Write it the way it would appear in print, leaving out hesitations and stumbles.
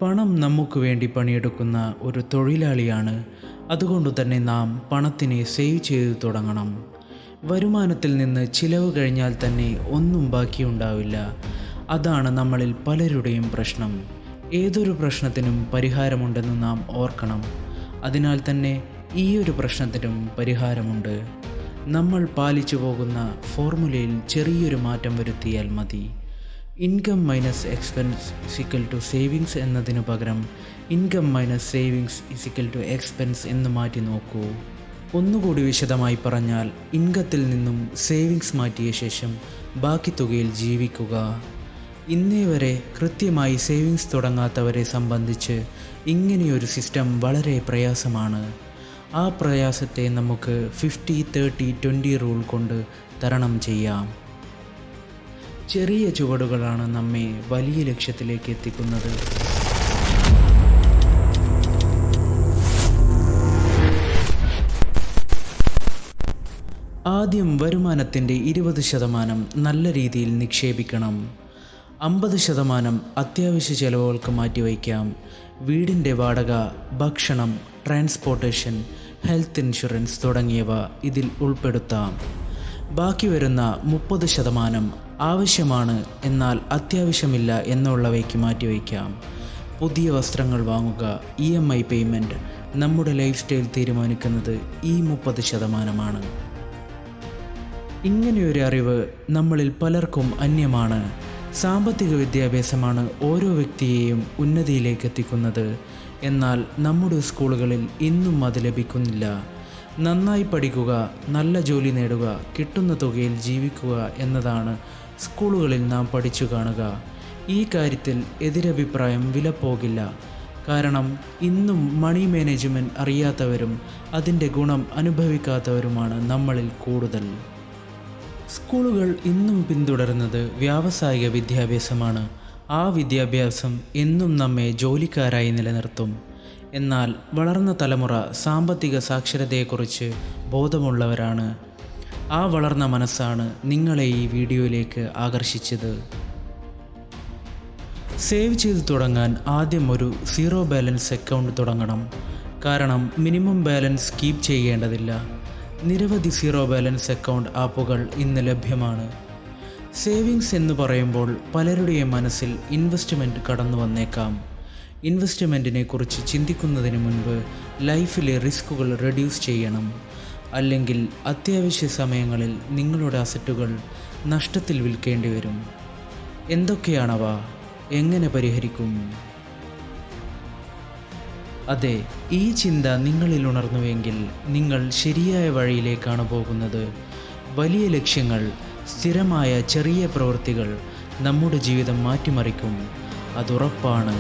പണം നമുക്ക് വേണ്ടി പണിയെടുക്കുന്ന ഒരു തൊഴിലാളിയാണ്. അതുകൊണ്ട് തന്നെ നാം പണത്തിനെ സേവ് ചെയ്തു തുടങ്ങണം. വരുമാനത്തിൽ നിന്ന് ചിലവ് കഴിഞ്ഞാൽ തന്നെ ഒന്നും ബാക്കിയുണ്ടാവില്ല. അതാണ് നമ്മളിൽ പലരുടെയും പ്രശ്നം. ഏതൊരു പ്രശ്നത്തിനും പരിഹാരമുണ്ടെന്ന് നാം ഓർക്കണം. അതിനാൽ തന്നെ ഈ ഒരു പ്രശ്നത്തിനും പരിഹാരമുണ്ട്. നമ്മൾ പാലിച്ചു പോകുന്ന ഫോർമുലയിൽ ചെറിയൊരു മാറ്റം വരുത്തിയാൽ മതി. Income minus expense is equal to savings എന്നതിനു പകരം income minus savings is equal to expense എന്ന് മാറ്റി നോക്കൂ. ഒന്നുകൂടി വിശദമായി പറഞ്ഞാൽ, ഇൻകത്തിൽ നിന്നും സേവിങ്സ് മാറ്റിയ ശേഷം ബാക്കി തുകയിൽ ജീവിക്കുക. ഇന്നേ വരെ കൃത്യമായി സേവിങ്സ് തുടങ്ങാത്തവരെ സംബന്ധിച്ച് ഇങ്ങനെയൊരു സിസ്റ്റം വളരെ പ്രയാസമാണ്. ആ പ്രയാസത്തെ നമുക്ക് 50-30-20 റൂൾ കൊണ്ട് തരണം ചെയ്യാം. ചെറിയ ചുവടുകളാണ് നമ്മെ വലിയ ലക്ഷ്യത്തിലേക്ക് എത്തിക്കുന്നത്. ആദ്യം വരുമാനത്തിൻ്റെ 20% നല്ല രീതിയിൽ നിക്ഷേപിക്കണം. 50% അത്യാവശ്യ ചെലവുകൾക്ക് മാറ്റിവയ്ക്കാം. വീടിൻ്റെ വാടക, ഭക്ഷണം, ട്രാൻസ്പോർട്ടേഷൻ, ഹെൽത്ത് ഇൻഷുറൻസ് തുടങ്ങിയവ ഇതിൽ ഉൾപ്പെടുത്താം. ബാക്കി വരുന്ന 30% ആവശ്യമാണ് എന്നാൽ അത്യാവശ്യമില്ല എന്നുള്ളവയ്ക്ക് മാറ്റിവയ്ക്കാം. പുതിയ വസ്ത്രങ്ങൾ വാങ്ങുക, EMI പേയ്മെൻറ്റ്, നമ്മുടെ ലൈഫ് സ്റ്റൈൽ തീരുമാനിക്കുന്നത് ഈ 30%. ഇങ്ങനെയൊരു അറിവ് നമ്മളിൽ പലർക്കും അന്യമാണ്. സാമ്പത്തിക വിദ്യാഭ്യാസമാണ് ഓരോ വ്യക്തിയെയും ഉന്നതിയിലേക്ക് എത്തിക്കുന്നത്. എന്നാൽ നമ്മുടെ സ്കൂളുകളിൽ ഇന്നും അത് ലഭിക്കുന്നില്ല. നന്നായി പഠിക്കുക, നല്ല ജോലി നേടുക, കിട്ടുന്ന തുകയിൽ ജീവിക്കുക എന്നതാണ് സ്കൂളുകളിൽ നാം പഠിച്ചു കാണുക. ഈ കാര്യത്തിൽ എതിരഭിപ്രായം വിലപ്പോകില്ല. കാരണം ഇന്നും മണി മാനേജ്മെൻറ്റ് അറിയാത്തവരും അതിൻ്റെ ഗുണം അനുഭവിക്കാത്തവരുമാണ് നമ്മളിൽ കൂടുതൽ. സ്കൂളുകൾ ഇന്നും പിന്തുടരുന്നത് വ്യാവസായിക വിദ്യാഭ്യാസമാണ്. ആ വിദ്യാഭ്യാസം എന്നും നമ്മെ ജോലിക്കാരായി നിലനിർത്തും. എന്നാൽ വളർന്ന തലമുറ സാമ്പത്തിക സാക്ഷരതയെക്കുറിച്ച് ബോധമുള്ളവരാണ്. ആ വളർന്ന മനസ്സാണ് നിങ്ങളെ ഈ വീഡിയോയിലേക്ക് ആകർഷിച്ചത്. സേവ് ചെയ്തു തുടങ്ങാൻ ആദ്യം ഒരു 0 ബാലൻസ് അക്കൗണ്ട് തുടങ്ങണം. കാരണം മിനിമം ബാലൻസ് കീപ്പ് ചെയ്യേണ്ടതില്ല. നിരവധി 0 ബാലൻസ് അക്കൗണ്ട് ആപ്പുകൾ ഇന്ന് ലഭ്യമാണ്. സേവിങ്സ് എന്ന് പറയുമ്പോൾ പലരുടെയും മനസ്സിൽ ഇൻവെസ്റ്റ്മെൻറ്റ് കടന്നു വന്നേക്കാം. ഇൻവെസ്റ്റ്മെൻറ്റിനെ കുറിച്ച് ചിന്തിക്കുന്നതിന് മുൻപ് ലൈഫിലെ റിസ്കുകൾ റെഡ്യൂസ് ചെയ്യണം. അല്ലെങ്കിൽ അത്യാവശ്യ സമയങ്ങളിൽ നിങ്ങളുടെ അസറ്റുകൾ നഷ്ടത്തിൽ വിൽക്കേണ്ടി വരും. എന്തൊക്കെയാണവ? എങ്ങനെ പരിഹരിക്കും? അതെ, ഈ ചിന്ത നിങ്ങളിൽ ഉണർന്നുവെങ്കിൽ നിങ്ങൾ ശരിയായ വഴിയിലേക്കാണ് പോകുന്നത്. വലിയ ലക്ഷ്യങ്ങൾ, സ്ഥിരമായ ചെറിയ പ്രവൃത്തികൾ നമ്മുടെ ജീവിതം മാറ്റിമറിക്കും. അതുറപ്പാണ്.